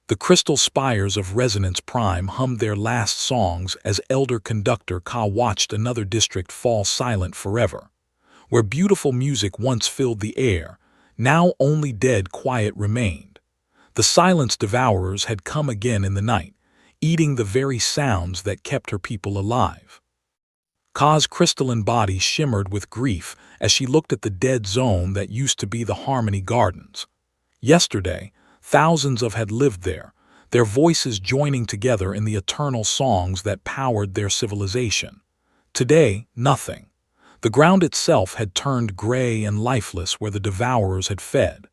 The crystal spires of Resonance Prime hummed their last songs as Elder Conductor Ka watched another district fall silent forever. Where beautiful music once filled the air, now only dead quiet remained. The silence devourers had come again in the night, eating the very sounds that kept her people alive. Ka's crystalline body shimmered with grief as she looked at the dead zone that used to be the Harmony Gardens. Yesterday, thousands had lived there, their voices joining together in the eternal songs that powered their civilization. Today, nothing. The ground itself had turned gray and lifeless where the devourers had fed.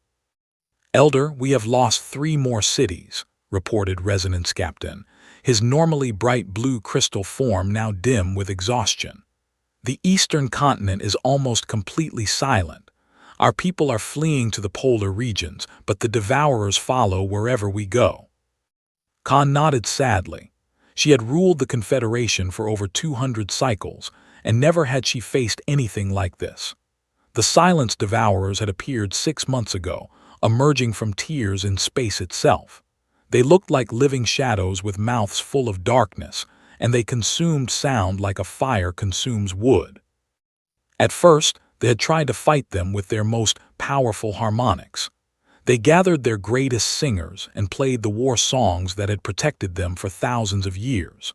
"Elder, we have lost 3 more cities," reported Resonance Captain, his normally bright blue crystal form now dim with exhaustion. "The eastern continent is almost completely silent. Our people are fleeing to the polar regions, but the devourers follow wherever we go." Khan nodded sadly. She had ruled the Confederation for over 200 cycles, and never had she faced anything like this. The silence devourers had appeared 6 months ago, emerging from tears in space itself. They looked like living shadows with mouths full of darkness, and they consumed sound like a fire consumes wood. At first, they had tried to fight them with their most powerful harmonics. They gathered their greatest singers and played the war songs that had protected them for thousands of years.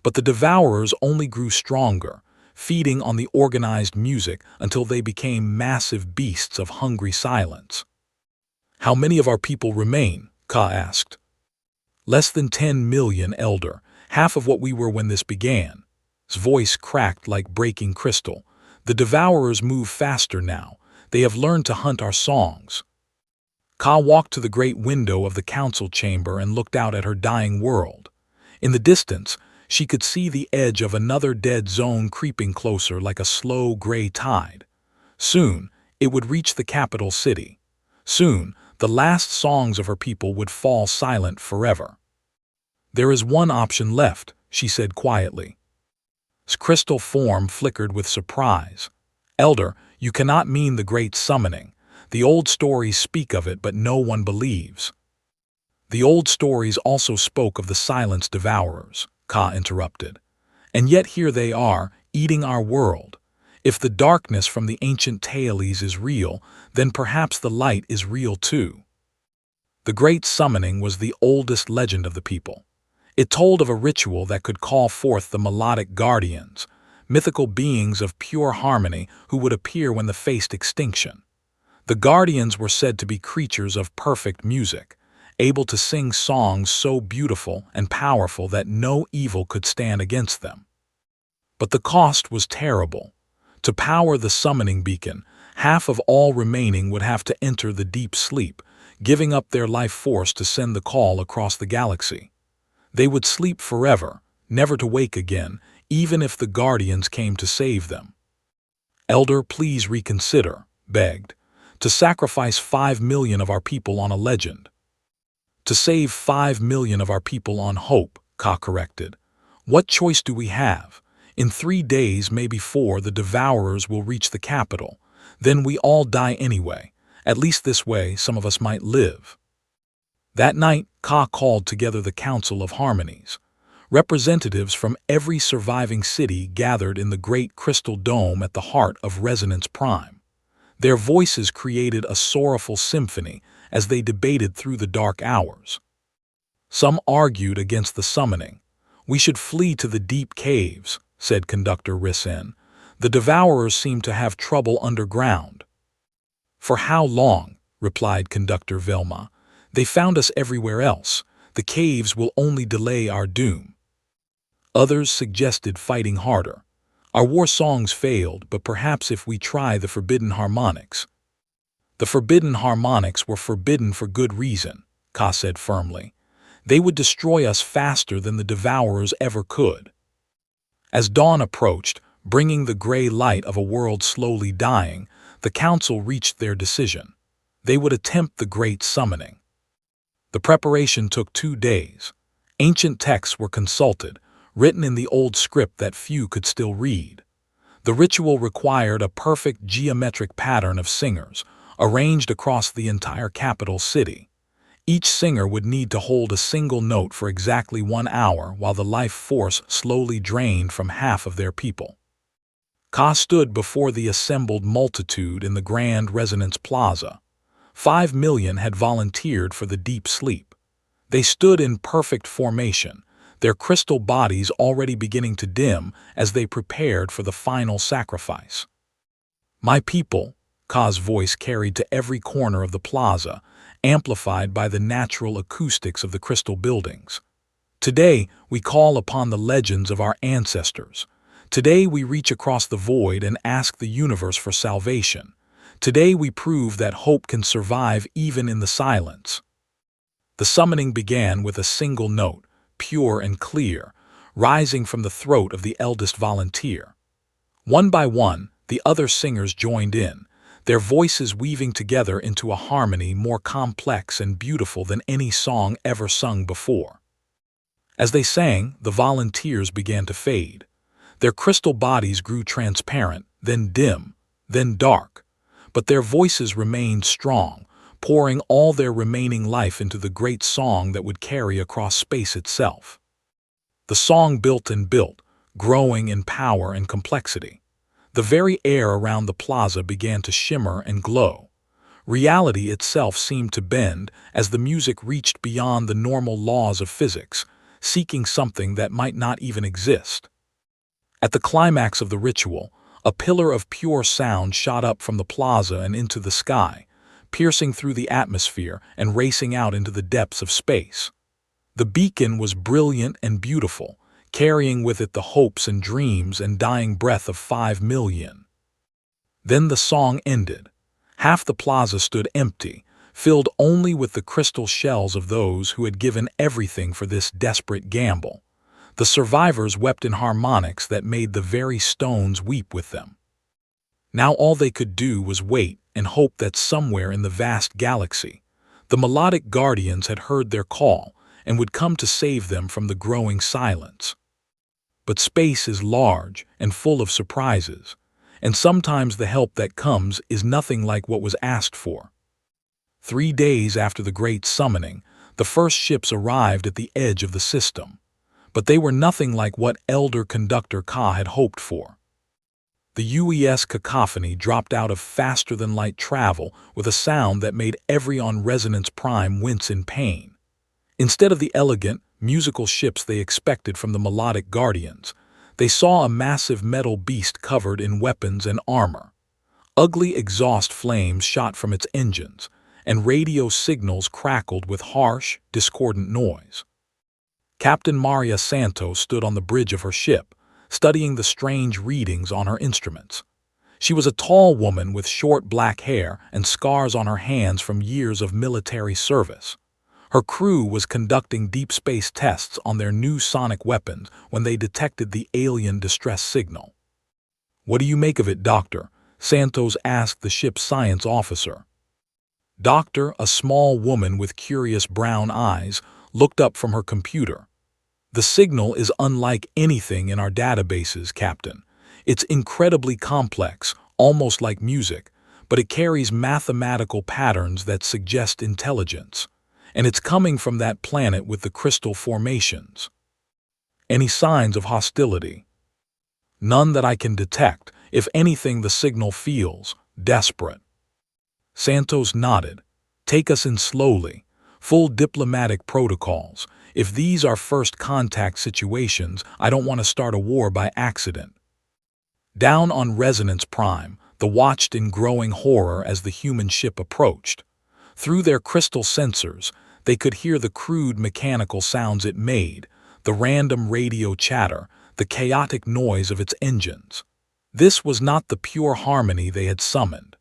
But the devourers only grew stronger, feeding on the organized music until they became massive beasts of hungry silence. "How many of our people remain?" Ka asked. "Less than 10 million, Elder, half of what we were when this began." His voice cracked like breaking crystal. "The devourers move faster now. They have learned to hunt our songs." Ka walked to the great window of the council chamber and looked out at her dying world. In the distance, she could see the edge of another dead zone creeping closer like a slow gray tide. Soon, it would reach the capital city. Soon, the last songs of her people would fall silent forever. "There is one option left," she said quietly. His crystal form flickered with surprise. "Elder, you cannot mean the great summoning. The old stories speak of it, but no one believes." "The old stories also spoke of the silence devourers," Ka interrupted. "And yet here they are, eating our world. If the darkness from the ancient tales is real, then perhaps the light is real too." The Great Summoning was the oldest legend of the people. It told of a ritual that could call forth the melodic guardians, mythical beings of pure harmony who would appear when they faced extinction. The guardians were said to be creatures of perfect music, able to sing songs so beautiful and powerful that no evil could stand against them. But the cost was terrible. To power the summoning beacon, half of all remaining would have to enter the deep sleep, giving up their life force to send the call across the galaxy. They would sleep forever, never to wake again, even if the guardians came to save them. "Elder, please reconsider," begged. "To sacrifice 5 million of our people on a legend." "To save 5 million of our people on hope," Ka corrected. "What choice do we have? In 3 days, maybe 4, the devourers will reach the capital. Then we all die anyway. At least this way, some of us might live." That night, Ka called together the Council of Harmonies. Representatives from every surviving city gathered in the great crystal dome at the heart of Resonance Prime. Their voices created a sorrowful symphony as they debated through the dark hours. Some argued against the summoning. "We should flee to the deep caves," said Conductor Risen. "The devourers seem to have trouble underground." "For how long?" replied Conductor Velma. "They found us everywhere else. The caves will only delay our doom." Others suggested fighting harder. "Our war songs failed, but perhaps if we try the forbidden harmonics." "The forbidden harmonics were forbidden for good reason," Ka said firmly. "They would destroy us faster than the devourers ever could." As dawn approached, bringing the gray light of a world slowly dying, the council reached their decision. They would attempt the great summoning. The preparation took 2 days. Ancient texts were consulted, written in the old script that few could still read. The ritual required a perfect geometric pattern of singers, arranged across the entire capital city. Each singer would need to hold a single note for exactly 1 hour while the life force slowly drained from half of their people. Ka stood before the assembled multitude in the grand resonance plaza. 5 million had volunteered for the deep sleep. They stood in perfect formation, their crystal bodies already beginning to dim as they prepared for the final sacrifice. "My people," Ka's voice carried to every corner of the plaza, amplified by the natural acoustics of the crystal buildings. "Today, we call upon the legends of our ancestors. Today, we reach across the void and ask the universe for salvation. Today, we prove that hope can survive even in the silence." The summoning began with a single note, pure and clear, rising from the throat of the eldest volunteer. One by one, the other singers joined in, their voices weaving together into a harmony more complex and beautiful than any song ever sung before. As they sang, the volunteers began to fade. Their crystal bodies grew transparent, then dim, then dark, but their voices remained strong, pouring all their remaining life into the great song that would carry across space itself. The song built and built, growing in power and complexity. The very air around the plaza began to shimmer and glow. Reality itself seemed to bend as the music reached beyond the normal laws of physics, seeking something that might not even exist. At the climax of the ritual, a pillar of pure sound shot up from the plaza and into the sky, piercing through the atmosphere and racing out into the depths of space. The beacon was brilliant and beautiful, carrying with it the hopes and dreams and dying breath of 5 million. Then the song ended. Half the plaza stood empty, filled only with the crystal shells of those who had given everything for this desperate gamble. The survivors wept in harmonics that made the very stones weep with them. Now all they could do was wait and hope that somewhere in the vast galaxy, the melodic guardians had heard their call and would come to save them from the growing silence. But space is large and full of surprises, and sometimes the help that comes is nothing like what was asked for. 3 days after the great summoning, the first ships arrived at the edge of the system, but they were nothing like what Elder Conductor Ka had hoped for. The UES cacophony dropped out of faster-than-light travel with a sound that made every on Resonance Prime wince in pain. Instead of the elegant, musical ships they expected from the melodic guardians, they saw a massive metal beast covered in weapons and armor. Ugly exhaust flames shot from its engines, and radio signals crackled with harsh, discordant noise. Captain Maria Santos stood on the bridge of her ship, studying the strange readings on her instruments. She was a tall woman with short black hair and scars on her hands from years of military service. Her crew was conducting deep space tests on their new sonic weapons when they detected the alien distress signal. "What do you make of it, Doctor?" Santos asked the ship's science officer. Doctor, a small woman with curious brown eyes, looked up from her computer. "The signal is unlike anything in our databases, Captain. It's incredibly complex, almost like music, but it carries mathematical patterns that suggest intelligence. And it's coming from that planet with the crystal formations." "Any signs of hostility?" "None that I can detect. If anything, the signal feels desperate." Santos nodded. "Take us in slowly. Full diplomatic protocols. If these are first contact situations, I don't want to start a war by accident." Down on Resonance Prime, the watched in growing horror as the human ship approached. Through their crystal sensors, they could hear the crude mechanical sounds it made, the random radio chatter, the chaotic noise of its engines. This was not the pure harmony they had summoned.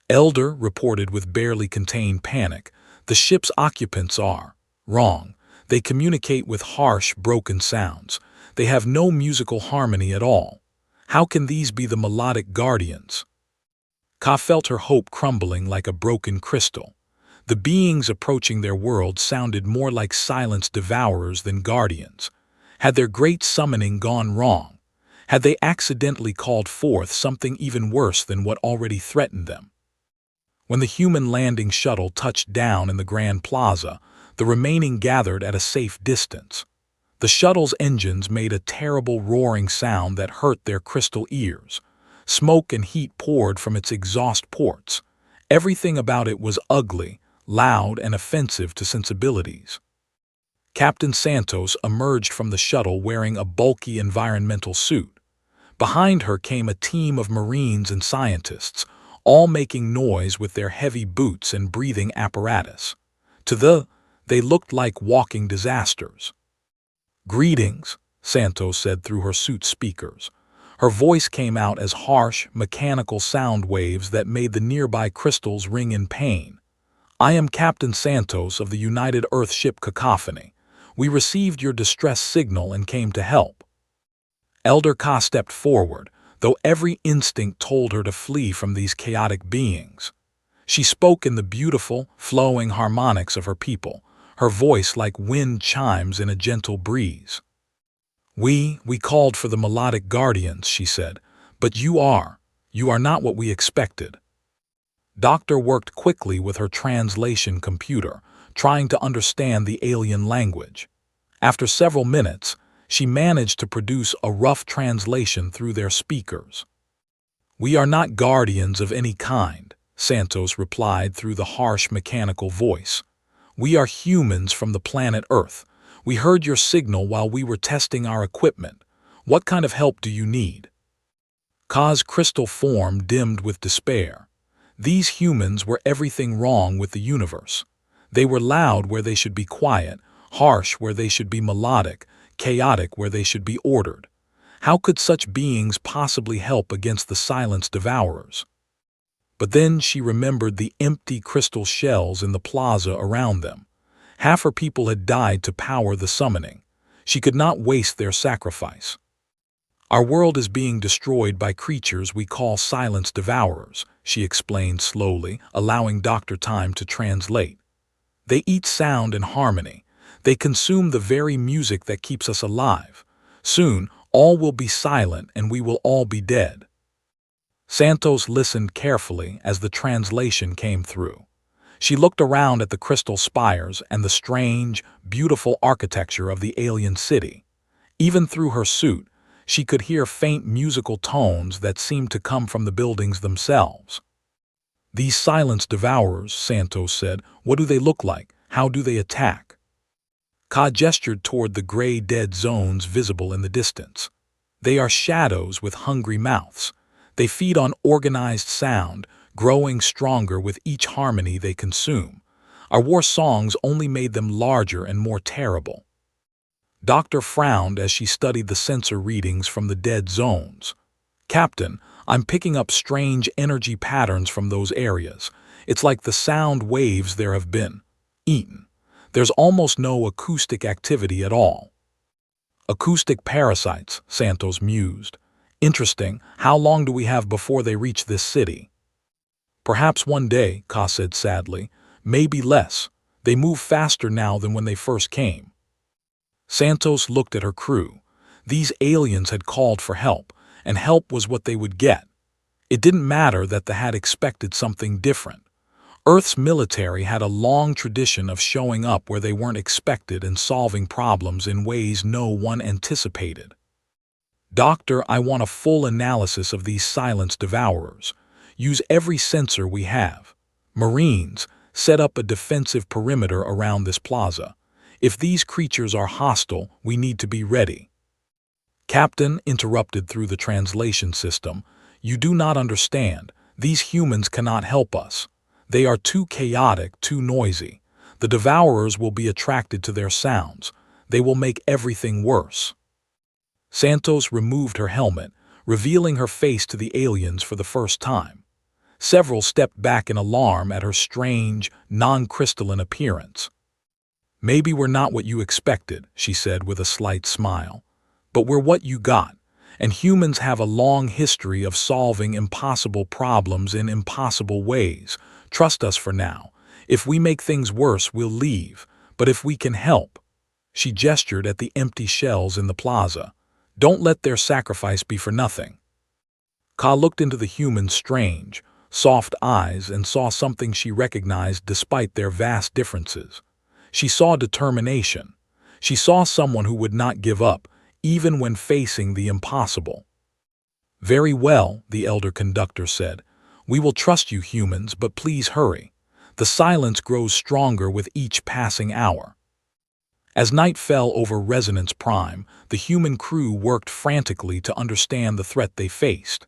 Elder reported with barely contained panic, "The ship's occupants are wrong. They communicate with harsh, broken sounds. They have no musical harmony at all. How can these be the melodic guardians?" Ka felt her hope crumbling like a broken crystal. The beings approaching their world sounded more like silence devourers than guardians. Had their great summoning gone wrong? Had they accidentally called forth something even worse than what already threatened them? When the human landing shuttle touched down in the Grand Plaza, the remaining gathered at a safe distance. The shuttle's engines made a terrible roaring sound that hurt their crystal ears. Smoke and heat poured from its exhaust ports. Everything about it was ugly, loud, and offensive to sensibilities. Captain Santos emerged from the shuttle wearing a bulky environmental suit. Behind her came a team of Marines and scientists, all making noise with their heavy boots and breathing apparatus. They looked like walking disasters. "Greetings," Santos said through her suit's speakers. Her voice came out as harsh, mechanical sound waves that made the nearby crystals ring in pain. "I am Captain Santos of the United Earth ship Cacophony. We received your distress signal and came to help." Elder Ka stepped forward, though every instinct told her to flee from these chaotic beings. She spoke in the beautiful, flowing harmonics of her people, her voice like wind chimes in a gentle breeze. We called for the melodic guardians," she said, "but you are not what we expected." Doctor worked quickly with her translation computer, trying to understand the alien language. After several minutes, she managed to produce a rough translation through their speakers. "We are not guardians of any kind," Santos replied through the harsh mechanical voice. "We are humans from the planet Earth. We heard your signal while we were testing our equipment. What kind of help do you need?" Ka's crystal form dimmed with despair. These humans were everything wrong with the universe. They were loud where they should be quiet, harsh where they should be melodic, chaotic where they should be ordered. How could such beings possibly help against the silence devourers? But then she remembered the empty crystal shells in the plaza around them. Half her people had died to power the summoning. She could not waste their sacrifice. "Our world is being destroyed by creatures we call silence devourers," she explained slowly, allowing Dr. time to translate. "They eat sound and harmony. They consume the very music that keeps us alive. Soon, all will be silent and we will all be dead." Santos listened carefully as the translation came through. She looked around at the crystal spires and the strange, beautiful architecture of the alien city. Even through her suit, she could hear faint musical tones that seemed to come from the buildings themselves. "These silence devourers," Santos said, "what do they look like? How do they attack?" Ka gestured toward the gray dead zones visible in the distance. "They are shadows with hungry mouths. They feed on organized sound, growing stronger with each harmony they consume. Our war songs only made them larger and more terrible." Doctor frowned as she studied the sensor readings from the dead zones. "Captain, I'm picking up strange energy patterns from those areas. It's like the sound waves there have been eaten. There's almost no acoustic activity at all." "Acoustic parasites," Santos mused. "Interesting. How long do we have before they reach this city?" "Perhaps one day," Ka said sadly. "Maybe less. They move faster now than when they first came." Santos looked at her crew. These aliens had called for help, and help was what they would get. It didn't matter that they had expected something different. Earth's military had a long tradition of showing up where they weren't expected and solving problems in ways no one anticipated. "Doctor, I want a full analysis of these silence devourers. Use every sensor we have. Marines, set up a defensive perimeter around this plaza. If these creatures are hostile, we need to be ready." "Captain," interrupted through the translation system, "you do not understand. These humans cannot help us. They are too chaotic, too noisy. The devourers will be attracted to their sounds. They will make everything worse." Santos removed her helmet, revealing her face to the aliens for the first time. Several stepped back in alarm at her strange, non-crystalline appearance. "Maybe we're not what you expected," she said with a slight smile. "But we're what you got, and humans have a long history of solving impossible problems in impossible ways. Trust us for now. If we make things worse, we'll leave. But if we can help—" She gestured at the empty shells in the plaza. "Don't let their sacrifice be for nothing." Ka looked into the human's strange, soft eyes, and saw something she recognized despite their vast differences. She saw determination. She saw someone who would not give up, even when facing the impossible. "Very well," the elder conductor said. "We will trust you humans, but please hurry. The silence grows stronger with each passing hour." As night fell over Resonance Prime, the human crew worked frantically to understand the threat they faced.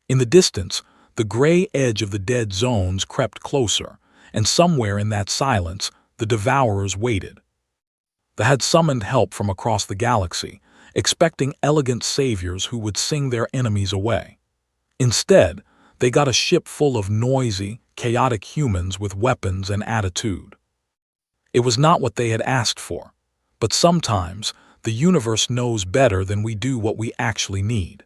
In the distance, the gray edge of the dead zones crept closer, and somewhere in that silence, the Devourers waited. They had summoned help from across the galaxy, expecting elegant saviors who would sing their enemies away. Instead, they got a ship full of noisy, chaotic humans with weapons and attitude. It was not what they had asked for, but sometimes the universe knows better than we do what we actually need.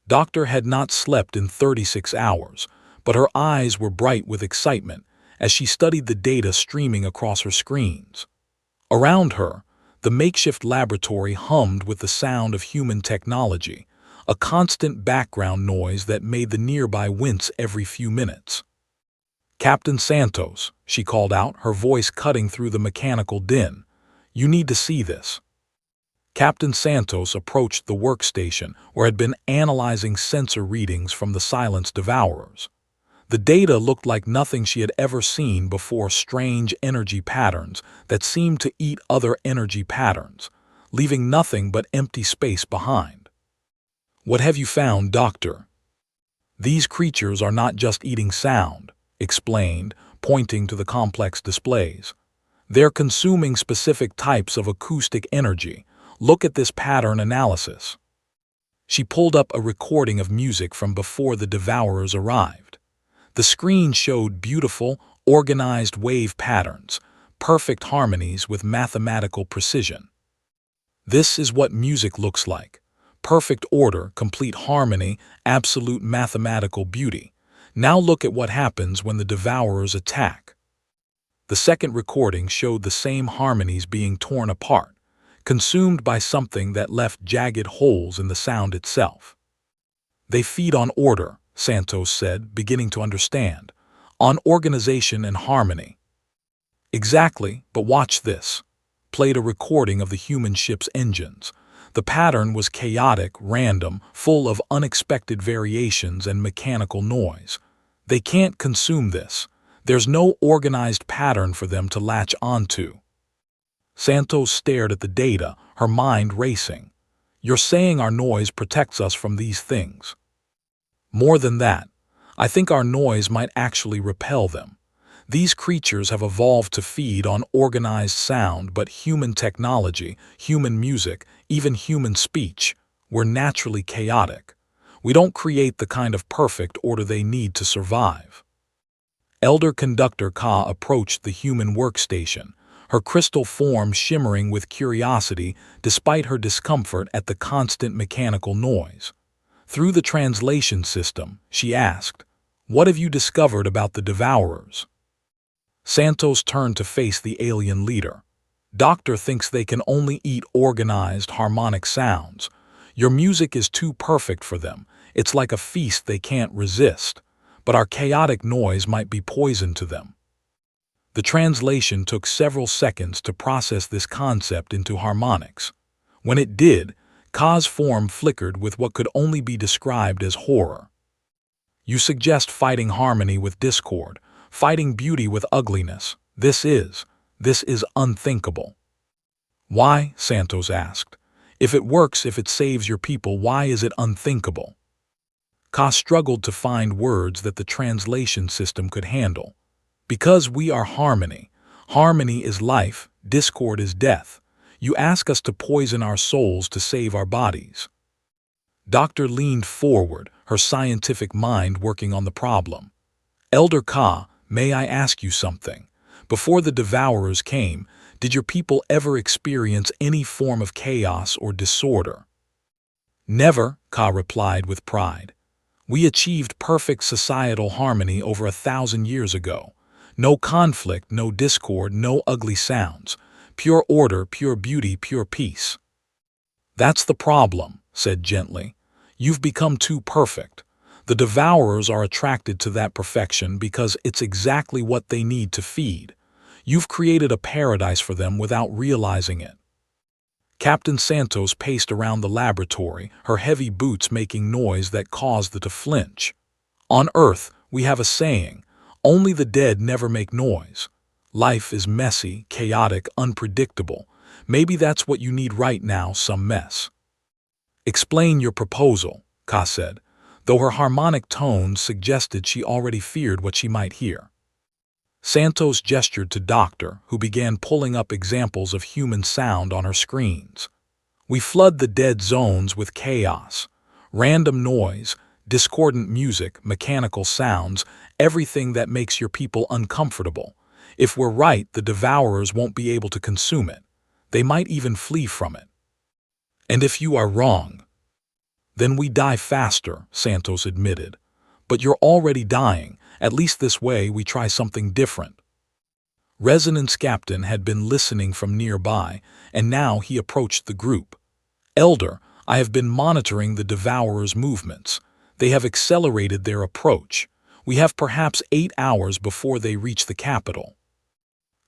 Doctor had not slept in 36 hours, but her eyes were bright with excitement as she studied the data streaming across her screens. Around her, the makeshift laboratory hummed with the sound of human technology, a constant background noise that made the nearby wince every few minutes. "Captain Santos," she called out, her voice cutting through the mechanical din. "You need to see this." Captain Santos approached the workstation where had been analyzing sensor readings from the silenced Devourers. The data looked like nothing she had ever seen before, strange energy patterns that seemed to eat other energy patterns, leaving nothing but empty space behind. "What have you found, Doctor?" "These creatures are not just eating sound," explained, pointing to the complex displays. "They're consuming specific types of acoustic energy. Look at this pattern analysis." She pulled up a recording of music from before the Devourers arrived. The screen showed beautiful, organized wave patterns, perfect harmonies with mathematical precision. "This is what music looks like. Perfect order, complete harmony, absolute mathematical beauty. Now look at what happens when the Devourers attack." The second recording showed the same harmonies being torn apart, consumed by something that left jagged holes in the sound itself. "They feed on order," Santos said, beginning to understand. "On organization and harmony." "Exactly, but watch this." Played a recording of the human ship's engines. The pattern was chaotic, random, full of unexpected variations and mechanical noise. "They can't consume this. There's no organized pattern for them to latch onto." Santos stared at the data, her mind racing. "You're saying our noise protects us from these things?" "More than that. I think our noise might actually repel them. These creatures have evolved to feed on organized sound, but human technology, human music, even human speech, we're naturally chaotic. We don't create the kind of perfect order they need to survive." Elder Conductor Ka approached the human workstation, her crystal form shimmering with curiosity despite her discomfort at the constant mechanical noise. Through the translation system, she asked, "What have you discovered about the Devourers?" Santos turned to face the alien leader. "Doctor thinks they can only eat organized, harmonic sounds. Your music is too perfect for them. It's like a feast they can't resist. But our chaotic noise might be poison to them." The translation took several seconds to process this concept into harmonics. When it did, Ka's form flickered with what could only be described as horror. "You suggest fighting harmony with discord, fighting beauty with ugliness. This is unthinkable." "Why?" Santos asked. "If it works, if it saves your people, why is it unthinkable?" Ka struggled to find words that the translation system could handle. "Because we are harmony. Harmony is life, discord is death. You ask us to poison our souls to save our bodies." Doctor leaned forward, her scientific mind working on the problem. "Elder Ka, may I ask you something? Before the Devourers came, did your people ever experience any form of chaos or disorder?" "Never," Ka replied with pride. "We achieved perfect societal harmony over 1,000 years ago. No conflict, no discord, no ugly sounds. Pure order, pure beauty, pure peace." "That's the problem," said gently. "You've become too perfect. The devourers are attracted to that perfection because it's exactly what they need to feed. You've created a paradise for them without realizing it. Captain Santos paced around the laboratory, her heavy boots making noise that caused them to flinch. On Earth, we have a saying, only the dead never make noise. Life is messy, chaotic, unpredictable. Maybe that's what you need right now, some mess. Explain your proposal, Ka said, though her harmonic tones suggested she already feared what she might hear. Santos gestured to Doctor, who began pulling up examples of human sound on her screens. We flood the dead zones with chaos, random noise, discordant music, mechanical sounds, everything that makes your people uncomfortable. If we're right, the devourers won't be able to consume it. They might even flee from it. And if you are wrong, then we die faster, Santos admitted. But you're already dying. At least this way we try something different. Resonance Captain had been listening from nearby, and now he approached the group. Elder, I have been monitoring the devourers' movements. They have accelerated their approach. We have perhaps 8 hours before they reach the capital.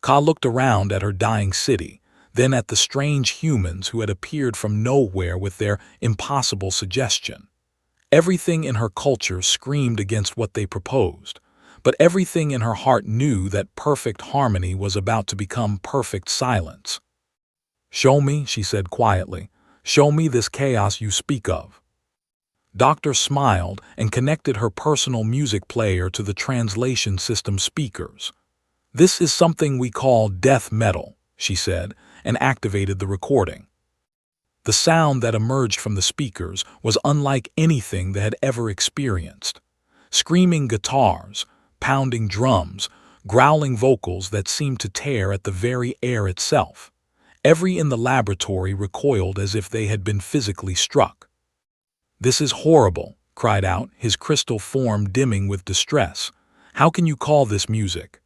Ka looked around at her dying city, then at the strange humans who had appeared from nowhere with their impossible suggestion. Everything in her culture screamed against what they proposed, but everything in her heart knew that perfect harmony was about to become perfect silence. Show me, she said quietly, show me this chaos you speak of. Doctor smiled and connected her personal music player to the translation system speakers. This is something we call death metal, she said, and activated the recording. The sound that emerged from the speakers was unlike anything they had ever experienced. Screaming guitars, pounding drums, growling vocals that seemed to tear at the very air itself. Every in the laboratory recoiled as if they had been physically struck. This is horrible, cried out, his crystal form dimming with distress. How can you call this music?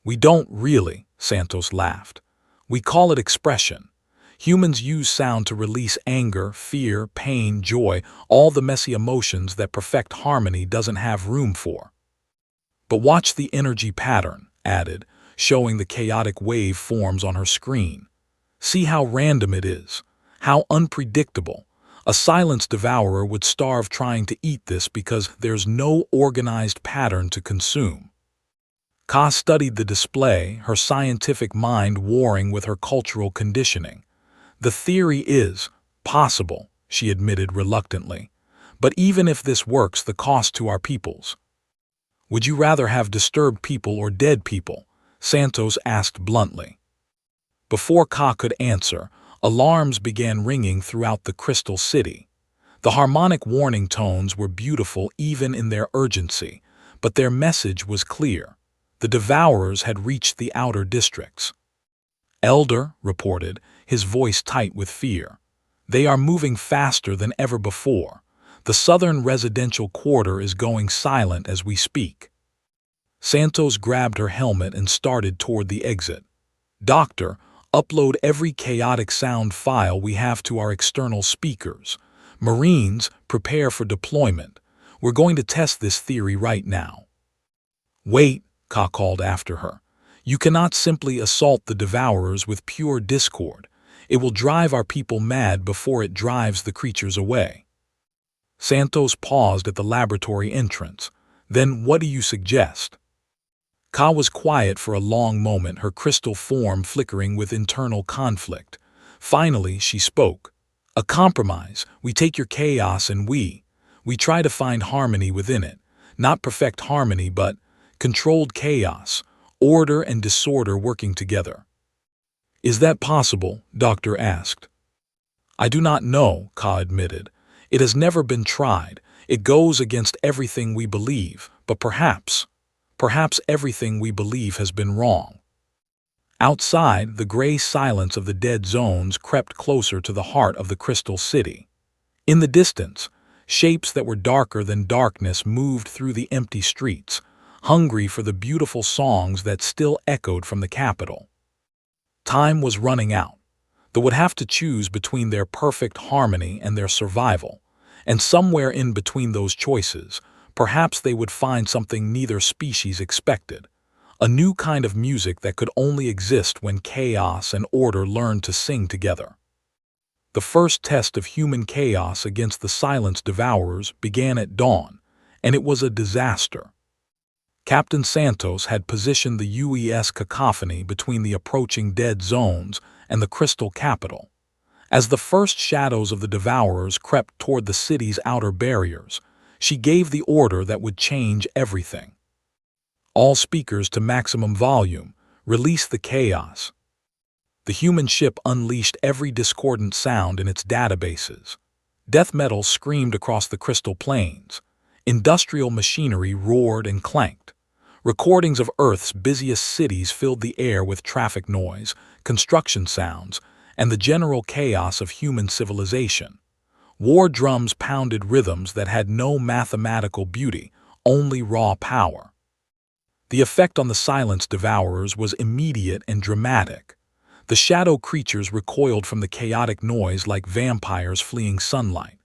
We don't really, Santos laughed. We call it expression. Humans use sound to release anger, fear, pain, joy, all the messy emotions that perfect harmony doesn't have room for. But watch the energy pattern, added, showing the chaotic wave forms on her screen. See how random it is, how unpredictable. A silence devourer would starve trying to eat this because there's no organized pattern to consume. Ka studied the display, her scientific mind warring with her cultural conditioning. The theory is possible, she admitted reluctantly. But even if this works, the cost to our peoples. Would you rather have disturbed people or dead people? Santos asked bluntly. Before Ka could answer, alarms began ringing throughout the Crystal City. The harmonic warning tones were beautiful even in their urgency, but their message was clear. The devourers had reached the outer districts. Elder reported, his voice tight with fear. They are moving faster than ever before. The southern residential quarter is going silent as we speak. Santos grabbed her helmet and started toward the exit. Doctor, upload every chaotic sound file we have to our external speakers. Marines, prepare for deployment. We're going to test this theory right now. Wait, Ka called after her. You cannot simply assault the devourers with pure discord. It will drive our people mad before it drives the creatures away. Santos paused at the laboratory entrance. Then what do you suggest? Ka was quiet for a long moment, her crystal form flickering with internal conflict. Finally, she spoke. A compromise. We take your chaos and we try to find harmony within it. Not perfect harmony, but controlled chaos, order and disorder working together. Is that possible? Doctor asked. I do not know, Ka admitted. It has never been tried. It goes against everything we believe, but perhaps everything we believe has been wrong. Outside, the gray silence of the dead zones crept closer to the heart of the Crystal City. In the distance, shapes that were darker than darkness moved through the empty streets, hungry for the beautiful songs that still echoed from the capital. Time was running out. They would have to choose between their perfect harmony and their survival, And somewhere in between those choices, perhaps they would find something neither species expected. A new kind of music that could only exist when chaos and order learned to sing together. The first test of human chaos against the Silence Devourers began at dawn, and it was a disaster. Captain Santos had positioned the UES cacophony between the approaching dead zones and the crystal capital. As the first shadows of the Devourers crept toward the city's outer barriers, she gave the order that would change everything. All speakers to maximum volume, release the chaos. The human ship unleashed every discordant sound in its databases. Death metal screamed across the crystal plains. Industrial machinery roared and clanked. Recordings of Earth's busiest cities filled the air with traffic noise, construction sounds, and the general chaos of human civilization. War drums pounded rhythms that had no mathematical beauty, only raw power. The effect on the Silence Devourers was immediate and dramatic. The shadow creatures recoiled from the chaotic noise like vampires fleeing sunlight.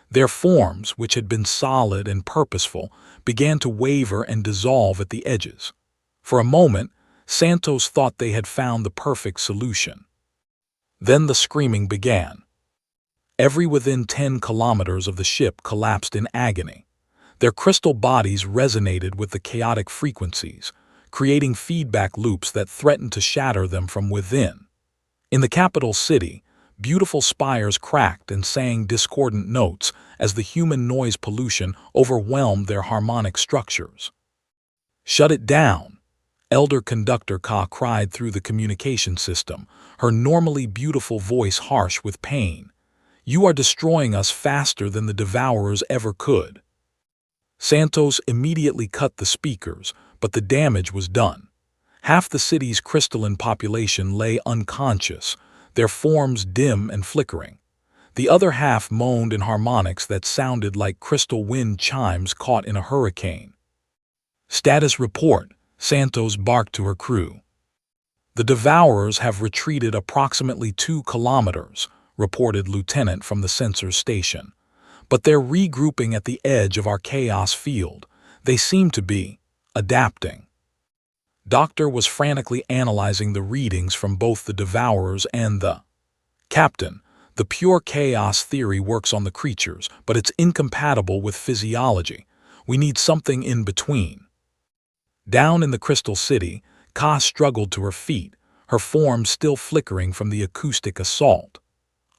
Their forms, which had been solid and purposeful, began to waver and dissolve at the edges. For a moment, Santos thought they had found the perfect solution. Then the screaming began. Every within 10 kilometers of the ship collapsed in agony. Their crystal bodies resonated with the chaotic frequencies, creating feedback loops that threatened to shatter them from within. In the capital city, beautiful spires cracked and sang discordant notes as the human noise pollution overwhelmed their harmonic structures. "Shut it down!" Elder Conductor Ka cried through the communication system, her normally beautiful voice harsh with pain. "You are destroying us faster than the Devourers ever could." Santos immediately cut the speakers, but the damage was done. Half the city's crystalline population lay unconscious, their forms dim and flickering. The other half moaned in harmonics that sounded like crystal wind chimes caught in a hurricane. "Status report," Santos barked to her crew. "The Devourers have retreated approximately 2 kilometers, reported Lieutenant from the sensor station. "But they're regrouping at the edge of our chaos field. They seem to be adapting." Doctor was frantically analyzing the readings from both the Devourers and the Captain. "The pure chaos theory works on the creatures, but it's incompatible with physiology. We need something in between." Down in the Crystal City, Ka struggled to her feet, her form still flickering from the acoustic assault.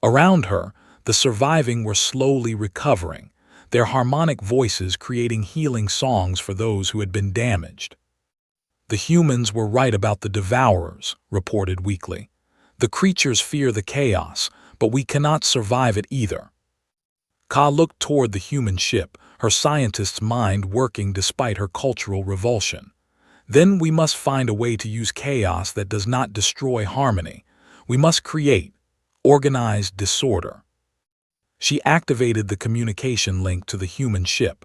Around her, the surviving were slowly recovering, their harmonic voices creating healing songs for those who had been damaged. "The humans were right about the Devourers," reported weakly. "The creatures fear the chaos, but we cannot survive it either." Ka looked toward the human ship, her scientist's mind working despite her cultural revulsion. "Then we must find a way to use chaos that does not destroy harmony. We must create organized disorder." She activated the communication link to the human ship.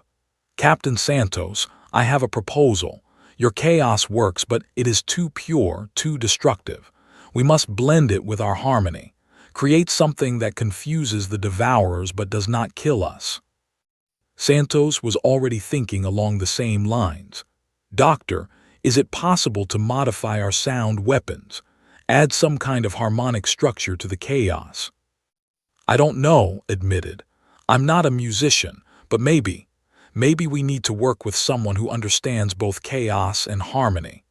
"Captain Santos, I have a proposal. Your chaos works, but it is too pure, too destructive. We must blend it with our harmony. Create something that confuses the Devourers but does not kill us." Santos was already thinking along the same lines. "Doctor, is it possible to modify our sound weapons? Add some kind of harmonic structure to the chaos?" "I don't know," admitted. "I'm not a musician, but maybe we need to work with someone who understands both chaos and harmony."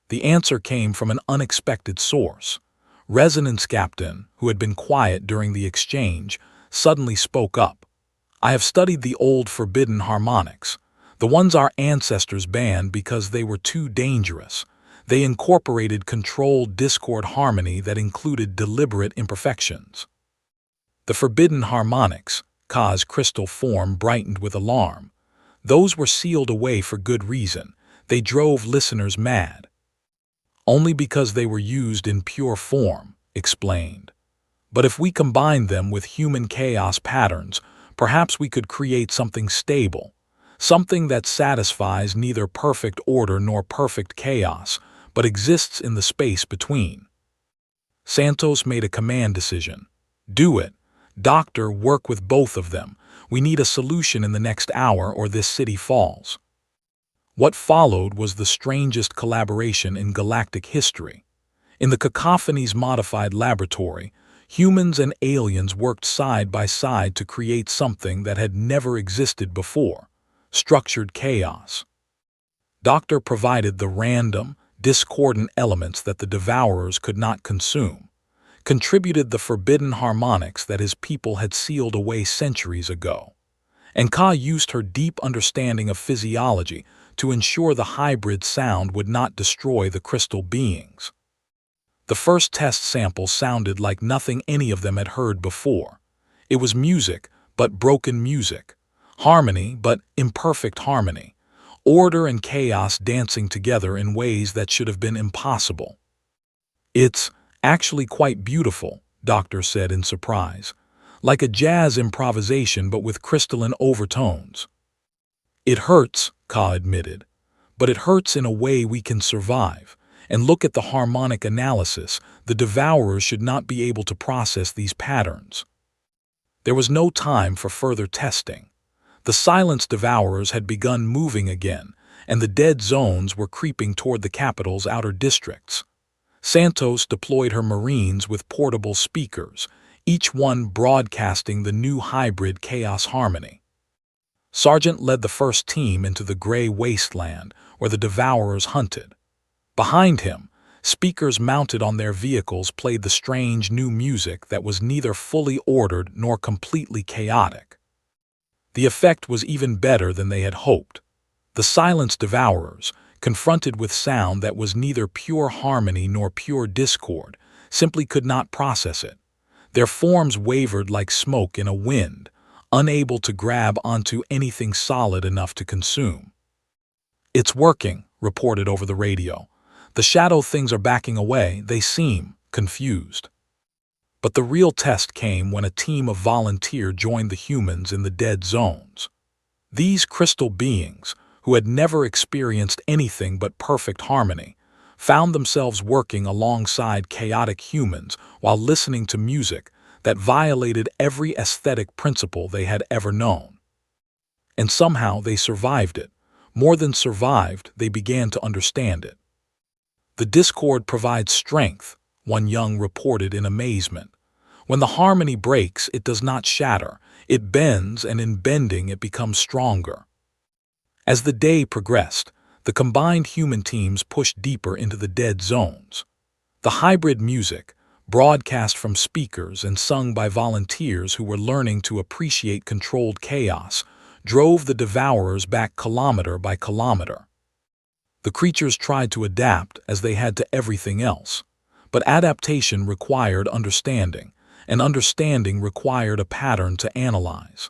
The answer came from an unexpected source. Resonance Captain, who had been quiet during the exchange, suddenly spoke up. "I have studied the old forbidden harmonics, the ones our ancestors banned because they were too dangerous. They incorporated controlled discord harmony that included deliberate imperfections." The forbidden harmonics, Ka's crystal form brightened with alarm. Those were sealed away for good reason. They drove listeners mad. "Only because they were used in pure form," explained. "But if we combined them with human chaos patterns, perhaps we could create something stable, something that satisfies neither perfect order nor perfect chaos, but exists in the space between." Santos made a command decision. "Do it. Doctor, work with both of them. We need a solution in the next hour or this city falls." What followed was the strangest collaboration in galactic history. In the Cacophony's modified laboratory, humans and aliens worked side by side to create something that had never existed before: structured chaos. Doctor provided the random, discordant elements that the Devourers could not consume, contributed the forbidden harmonics that his people had sealed away centuries ago, and Ka used her deep understanding of physiology to ensure the hybrid sound would not destroy the crystal beings. The first test sample sounded like nothing any of them had heard before. It was music, but broken music. Harmony, but imperfect harmony. Order and chaos dancing together in ways that should have been impossible. "It's actually quite beautiful," Doctor said in surprise. "Like a jazz improvisation but with crystalline overtones." "It hurts," Ka admitted, "but it hurts in a way we can survive. And look at the harmonic analysis. The Devourers should not be able to process these patterns." There was no time for further testing. The silenced Devourers had begun moving again, and the dead zones were creeping toward the capital's outer districts. Santos deployed her Marines with portable speakers, each one broadcasting the new hybrid chaos harmony. Sergeant led the first team into the gray wasteland where the Devourers hunted. Behind him, speakers mounted on their vehicles played the strange new music that was neither fully ordered nor completely chaotic. The effect was even better than they had hoped. The silenced Devourers, confronted with sound that was neither pure harmony nor pure discord, simply could not process it. Their forms wavered like smoke in a wind, unable to grab onto anything solid enough to consume. "It's working," reported over the radio. "The shadow things are backing away. They seem confused." But the real test came when a team of volunteers joined the humans in the dead zones. These crystal beings, who had never experienced anything but perfect harmony, found themselves working alongside chaotic humans while listening to music that violated every aesthetic principle they had ever known. And somehow they survived it. More than survived, they began to understand it. "The discord provides strength," one young reported in amazement. "When the harmony breaks, it does not shatter. It bends, and in bending it becomes stronger." As the day progressed, the combined human teams pushed deeper into the dead zones. The hybrid music, broadcast from speakers and sung by volunteers who were learning to appreciate controlled chaos, drove the Devourers back kilometer by kilometer. The creatures tried to adapt as they had to everything else, but adaptation required understanding, and understanding required a pattern to analyze.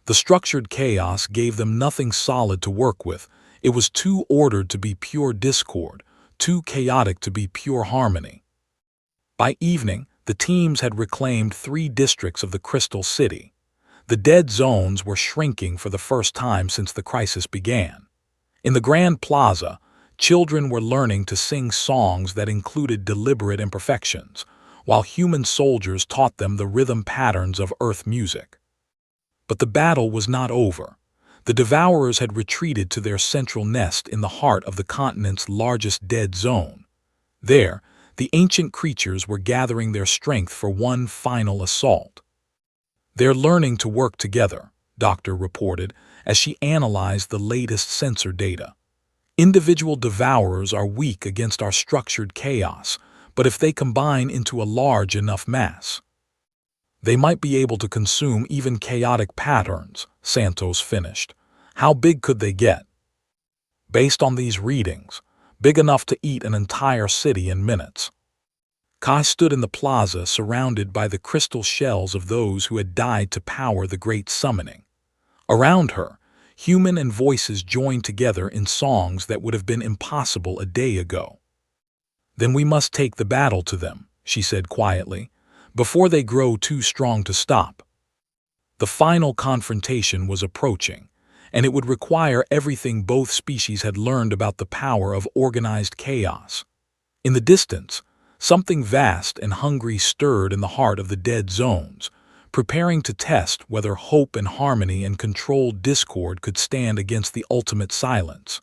The structured chaos gave them nothing solid to work with. It was too ordered to be pure discord, too chaotic to be pure harmony. By evening, the teams had reclaimed 3 districts of the Crystal City. The dead zones were shrinking for the first time since the crisis began. In the Grand Plaza, children were learning to sing songs that included deliberate imperfections, while human soldiers taught them the rhythm patterns of Earth music. But the battle was not over. The Devourers had retreated to their central nest in the heart of the continent's largest dead zone. There, the ancient creatures were gathering their strength for one final assault. "They're learning to work together," Doctor reported as she analyzed the latest sensor data. "Individual Devourers are weak against our structured chaos, but if they combine into a large enough mass, they might be able to consume even chaotic patterns," Santos finished. "How big could they get?" "Based on these readings, big enough to eat an entire city in minutes." Kai stood in the plaza surrounded by the crystal shells of those who had died to power the great summoning. Around her, human and voices joined together in songs that would have been impossible a day ago. "Then we must take the battle to them," she said quietly, "before they grow too strong to stop." The final confrontation was approaching, and it would require everything both species had learned about the power of organized chaos. In the distance, something vast and hungry stirred in the heart of the dead zones, preparing to test whether hope and harmony and controlled discord could stand against the ultimate silence.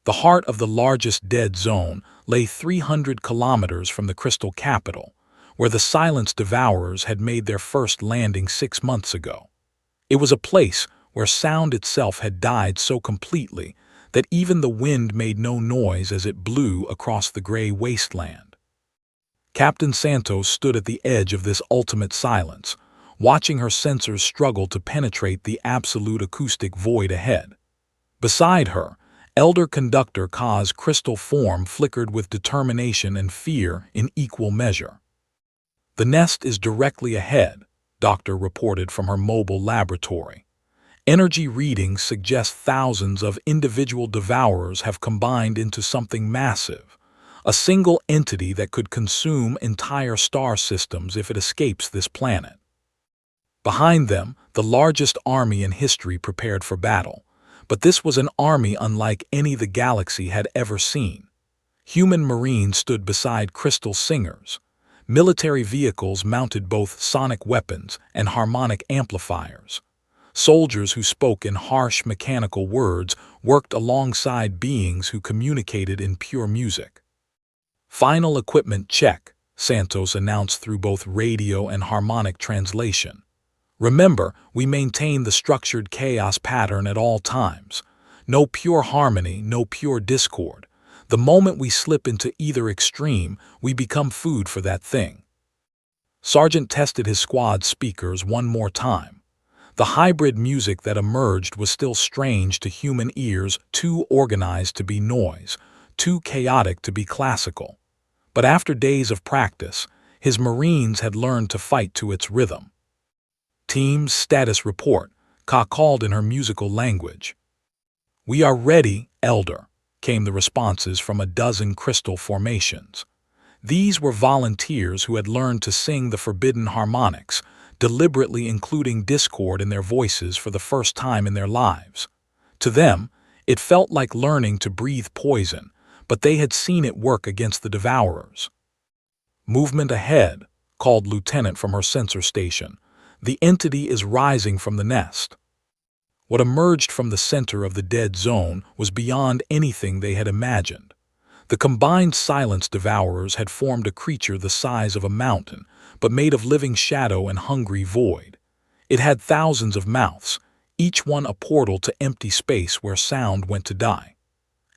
The heart of the largest dead zone lay 300 kilometers from the crystal capital, where the Silence Devourers had made their first landing 6 months ago. It was a place where sound itself had died so completely that even the wind made no noise as it blew across the gray wasteland. Captain Santos stood at the edge of this ultimate silence, watching her sensors struggle to penetrate the absolute acoustic void ahead. Beside her, Elder Conductor Ka's crystal form flickered with determination and fear in equal measure. "The nest is directly ahead," Doctor reported from her mobile laboratory. Energy readings suggest thousands of individual devourers have combined into something massive, a single entity that could consume entire star systems if it escapes this planet. Behind them, the largest army in history prepared for battle, but this was an army unlike any the galaxy had ever seen. Human Marines stood beside crystal singers. Military vehicles mounted both sonic weapons and harmonic amplifiers. Soldiers who spoke in harsh mechanical words worked alongside beings who communicated in pure music. "Final equipment check," Santos announced through both radio and harmonic translation. "Remember, we maintain the structured chaos pattern at all times. No pure harmony, no pure discord. The moment we slip into either extreme, we become food for that thing." Sergeant tested his squad's speakers one more time. The hybrid music that emerged was still strange to human ears, too organized to be noise, too chaotic to be classical. But after days of practice, his Marines had learned to fight to its rhythm. "Team's status report," Ka called in her musical language. "We are ready, Elder," came the responses from a dozen crystal formations. These were volunteers who had learned to sing the forbidden harmonics, deliberately including discord in their voices for the first time in their lives. To them, it felt like learning to breathe poison, but they had seen it work against the Devourers. "Movement ahead," called Lieutenant from her sensor station. "The entity is rising from the nest." What emerged from the center of the dead zone was beyond anything they had imagined. The combined Silence Devourers had formed a creature the size of a mountain, but made of living shadow and hungry void. It had thousands of mouths, each one a portal to empty space where sound went to die.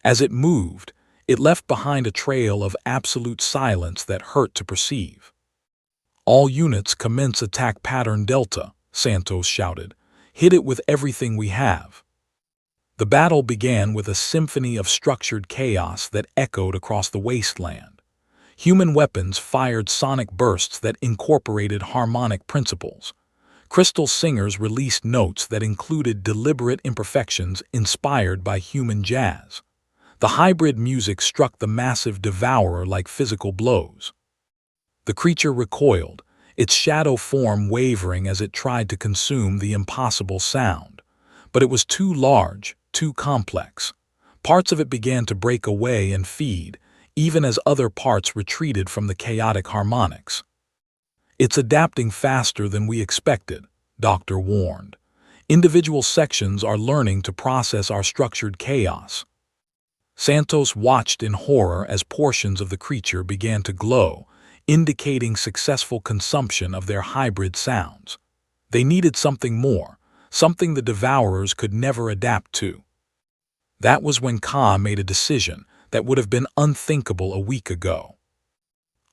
As it moved, it left behind a trail of absolute silence that hurt to perceive. "All units commence attack pattern Delta," Santos shouted. "Hit it with everything we have." The battle began with a symphony of structured chaos that echoed across the wasteland. Human weapons fired sonic bursts that incorporated harmonic principles. Crystal singers released notes that included deliberate imperfections inspired by human jazz. The hybrid music struck the massive devourer like physical blows. The creature recoiled, its shadow form wavering as it tried to consume the impossible sound. But it was too large, too complex. Parts of it began to break away and feed, even as other parts retreated from the chaotic harmonics. "It's adapting faster than we expected," Doctor warned. "Individual sections are learning to process our structured chaos." Santos watched in horror as portions of the creature began to glow, indicating successful consumption of their hybrid sounds. They needed something more, something the Devourers could never adapt to. That was when Ka made a decision that would have been unthinkable a week ago.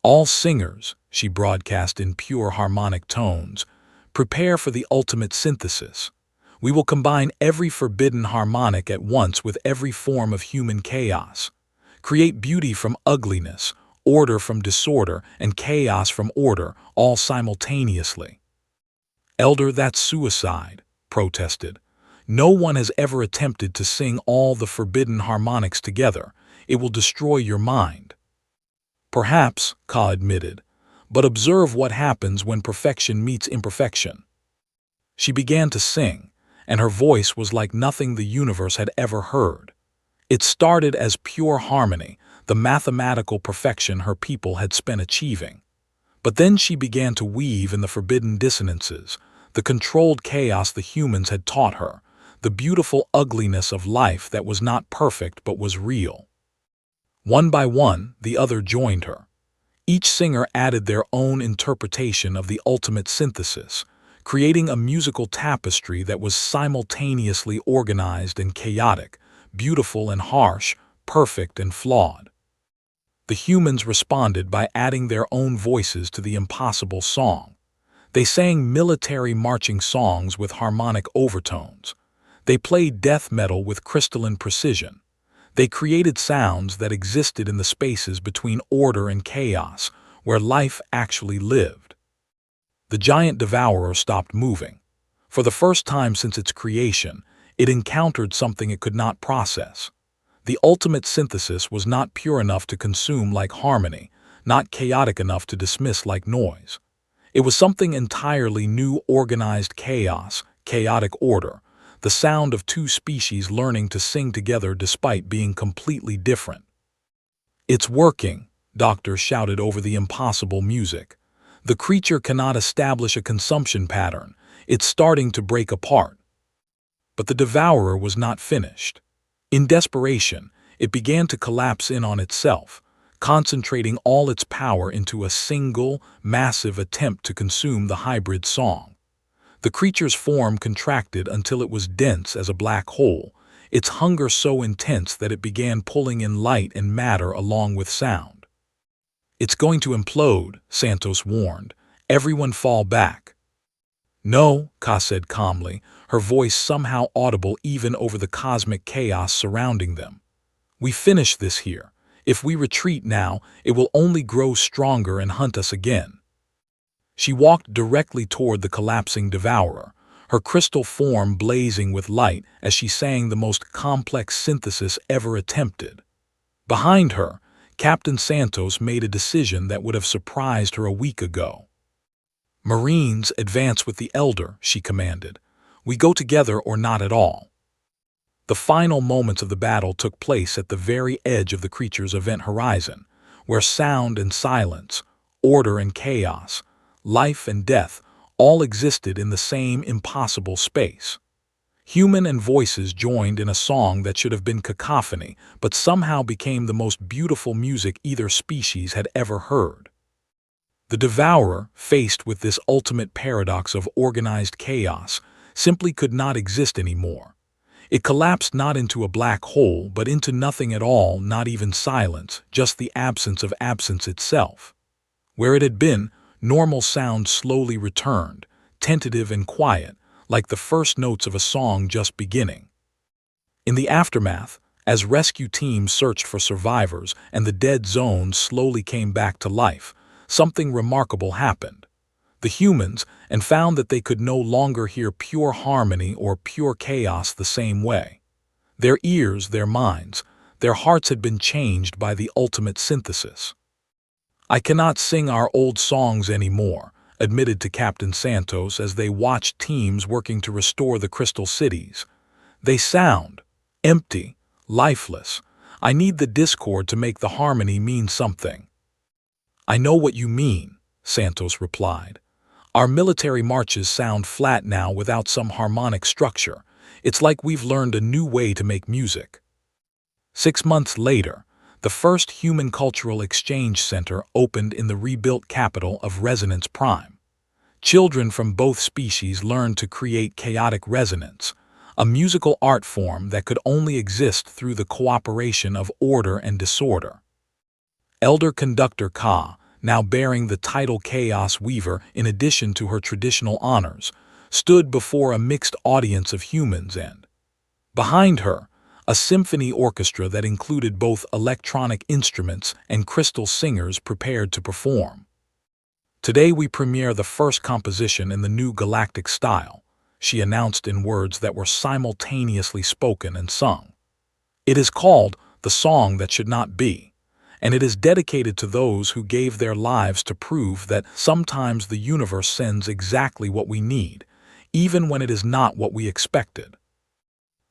"All singers," she broadcast in pure harmonic tones, "prepare for the ultimate synthesis. We will combine every forbidden harmonic at once with every form of human chaos. Create beauty from ugliness, order from disorder, and chaos from order, all simultaneously." "Elder, that's suicide," protested. "No one has ever attempted to sing all the forbidden harmonics together. It will destroy your mind." "Perhaps," Ka admitted, "but observe what happens when perfection meets imperfection." She began to sing, and her voice was like nothing the universe had ever heard. It started as pure harmony, the mathematical perfection her people had spent achieving. But then she began to weave in the forbidden dissonances, the controlled chaos the humans had taught her, the beautiful ugliness of life that was not perfect but was real. One by one, the other joined her. Each singer added their own interpretation of the ultimate synthesis, creating a musical tapestry that was simultaneously organized and chaotic, beautiful and harsh, perfect and flawed. The humans responded by adding their own voices to the impossible song. They sang military marching songs with harmonic overtones. They played death metal with crystalline precision. They created sounds that existed in the spaces between order and chaos, where life actually lived. The giant devourer stopped moving. For the first time since its creation, it encountered something it could not process. The ultimate synthesis was not pure enough to consume like harmony, not chaotic enough to dismiss like noise. It was something entirely new, organized chaos, chaotic order, the sound of two species learning to sing together despite being completely different. "It's working," Doctor shouted over the impossible music. "The creature cannot establish a consumption pattern. It's starting to break apart." But the devourer was not finished. In desperation, it began to collapse in on itself, concentrating all its power into a single, massive attempt to consume the hybrid song. The creature's form contracted until it was dense as a black hole, its hunger so intense that it began pulling in light and matter along with sound. "It's going to implode," Santos warned. "Everyone fall back." "No," Ka said calmly, her voice somehow audible even over the cosmic chaos surrounding them. "We finish this here. If we retreat now, it will only grow stronger and hunt us again." She walked directly toward the collapsing devourer, her crystal form blazing with light as she sang the most complex synthesis ever attempted. Behind her, Captain Santos made a decision that would have surprised her a week ago. "Marines, advance with the Elder," she commanded. "We go together or not at all." The final moments of the battle took place at the very edge of the creature's event horizon, where sound and silence, order and chaos, life and death all existed in the same impossible space. Human and voices joined in a song that should have been cacophony, but somehow became the most beautiful music either species had ever heard. The devourer, faced with this ultimate paradox of organized chaos, simply could not exist anymore. It collapsed not into a black hole, but into nothing at all, not even silence, just the absence of absence itself. Where it had been, normal sound slowly returned, tentative and quiet, like the first notes of a song just beginning. In the aftermath, as rescue teams searched for survivors and the dead zones slowly came back to life, something remarkable happened. The humans found that they could no longer hear pure harmony or pure chaos the same way. Their ears, their minds, their hearts had been changed by the ultimate synthesis. "I cannot sing our old songs anymore," admitted to Captain Santos as they watched teams working to restore the crystal cities. "They sound empty, lifeless. I need the discord to make the harmony mean something." "I know what you mean," Santos replied. "Our military marches sound flat now without some harmonic structure. It's like we've learned a new way to make music." 6 months later, the first Human Cultural Exchange Center opened in the rebuilt capital of Resonance Prime. Children from both species learned to create chaotic resonance, a musical art form that could only exist through the cooperation of order and disorder. Elder Conductor Ka, now bearing the title Chaos Weaver in addition to her traditional honors, stood before a mixed audience of humans and, behind her, a symphony orchestra that included both electronic instruments and crystal singers prepared to perform. "Today we premiere the first composition in the new galactic style," she announced in words that were simultaneously spoken and sung. "It is called The Song That Should Not Be, and it is dedicated to those who gave their lives to prove that sometimes the universe sends exactly what we need, even when it is not what we expected."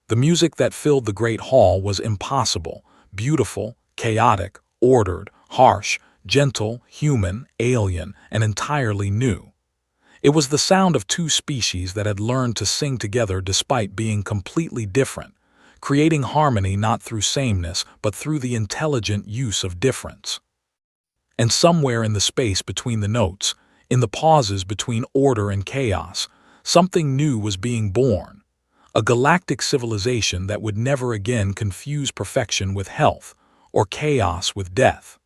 The music that filled the great hall was impossible, beautiful, chaotic, ordered, harsh, gentle, human, alien, and entirely new. It was the sound of two species that had learned to sing together despite being completely different, creating harmony not through sameness but through the intelligent use of difference. And somewhere in the space between the notes, in the pauses between order and chaos, something new was being born, a galactic civilization that would never again confuse perfection with health or chaos with death.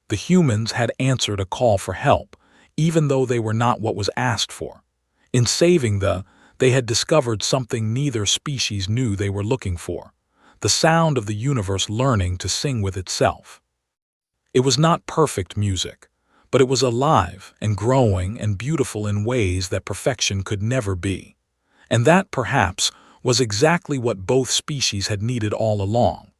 The humans had answered a call for help, even though they were not what was asked for. In saving they had discovered something neither species knew they were looking for, the sound of the universe learning to sing with itself. It was not perfect music, but it was alive and growing and beautiful in ways that perfection could never be. And that, perhaps, was exactly what both species had needed all along.